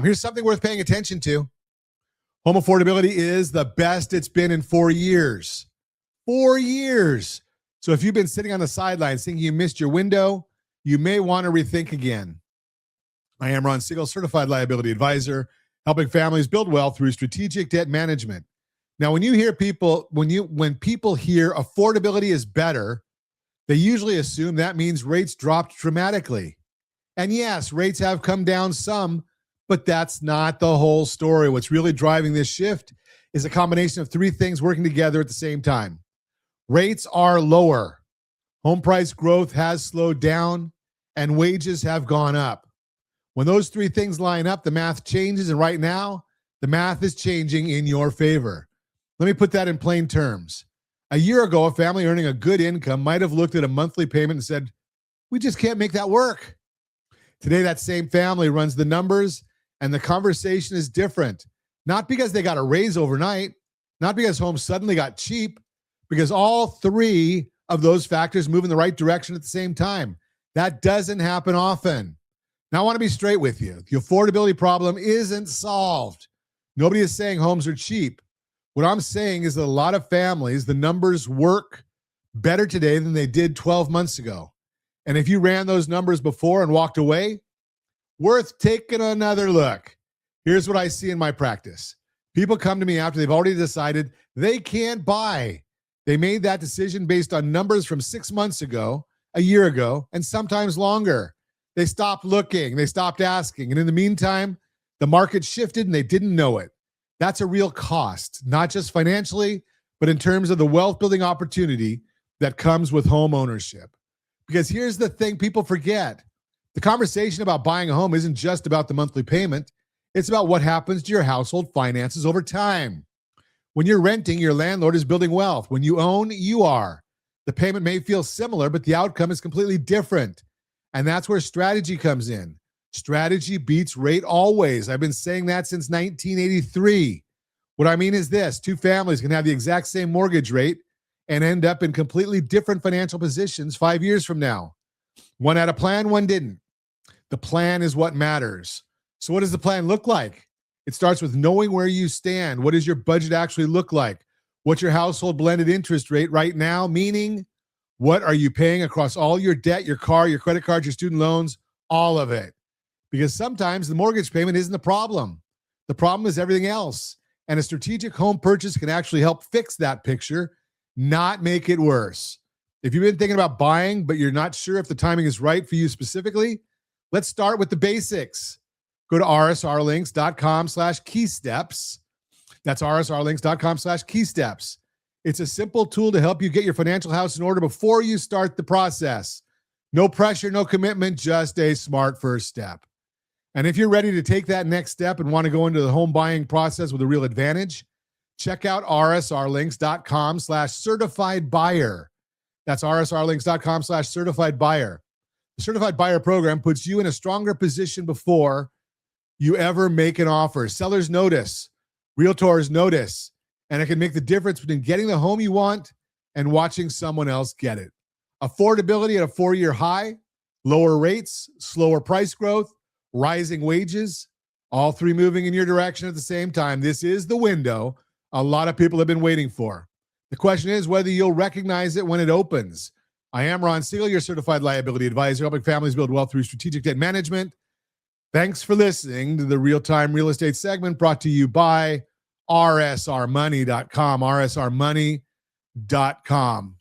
Here's something worth paying attention to. Home affordability is the best it's been in 4 years. 4 years. So if you've been sitting on the sidelines thinking you missed your window, you may want to rethink again. I am Ron Siegel, certified liability advisor, helping families build wealth through strategic debt management. Now, when people hear affordability is better, they usually assume that means rates dropped dramatically. And yes, rates have come down some, but that's not the whole story. What's really driving this shift is a combination of three things working together at the same time. Rates are lower, home price growth has slowed down, and wages have gone up. When those three things line up, the math changes, and right now, the math is changing in your favor. Let me put that in plain terms. A year ago, a family earning a good income might have looked at a monthly payment and said, we just can't make that work. Today, that same family runs the numbers, and the conversation is different. Not because they got a raise overnight, not because homes suddenly got cheap, because all three of those factors move in the right direction at the same time. That doesn't happen often. Now, I want to be straight with you. The affordability problem isn't solved. Nobody is saying homes are cheap. What I'm saying is that a lot of families, the numbers work better today than they did 12 months ago. And if you ran those numbers before and walked away, worth taking another look. Here's what I see in my practice. People come to me after they've already decided they can't buy. They made that decision based on numbers from 6 months ago, a year ago, and sometimes longer. They stopped looking, they stopped asking. And in the meantime, the market shifted and they didn't know it. That's a real cost, not just financially, but in terms of the wealth building opportunity that comes with home ownership. Because here's the thing people forget. The conversation about buying a home isn't just about the monthly payment. It's about what happens to your household finances over time. When you're renting, your landlord is building wealth. When you own, you are. The payment may feel similar, but the outcome is completely different. And that's where strategy comes in. Strategy beats rate always. I've been saying that since 1983. What I mean is this: two families can have the exact same mortgage rate and end up in completely different financial positions 5 years from now. One had a plan, one didn't. The plan is what matters. So what does the plan look like? It starts with knowing where you stand. What does your budget actually look like? What's your household blended interest rate right now? Meaning, what are you paying across all your debt, your car, your credit cards, your student loans, all of it? Because sometimes the mortgage payment isn't the problem. The problem is everything else. And a strategic home purchase can actually help fix that picture, not make it worse. If you've been thinking about buying, but you're not sure if the timing is right for you specifically, let's start with the basics. Go to rsrlinks.com/keysteps. That's rsrlinks.com/keysteps. It's a simple tool to help you get your financial house in order before you start the process. No pressure, no commitment, just a smart first step. And if you're ready to take that next step and want to go into the home buying process with a real advantage, check out rsrlinks.com/certified buyer. That's rsrlinks.com/certified buyer. The certified buyer program puts you in a stronger position before you ever make an offer. Sellers notice, realtors notice, and it can make the difference between getting the home you want and watching someone else get it. Affordability at a 4-year high, lower rates, slower price growth, rising wages, all three moving in your direction at the same time. This is the window a lot of people have been waiting for. The question is whether you'll recognize it when it opens. I am Ron Siegel, your certified liability advisor, helping families build wealth through strategic debt management. Thanks for listening to the Real-Time Real Estate segment brought to you by rsrmoney.com, rsrmoney.com.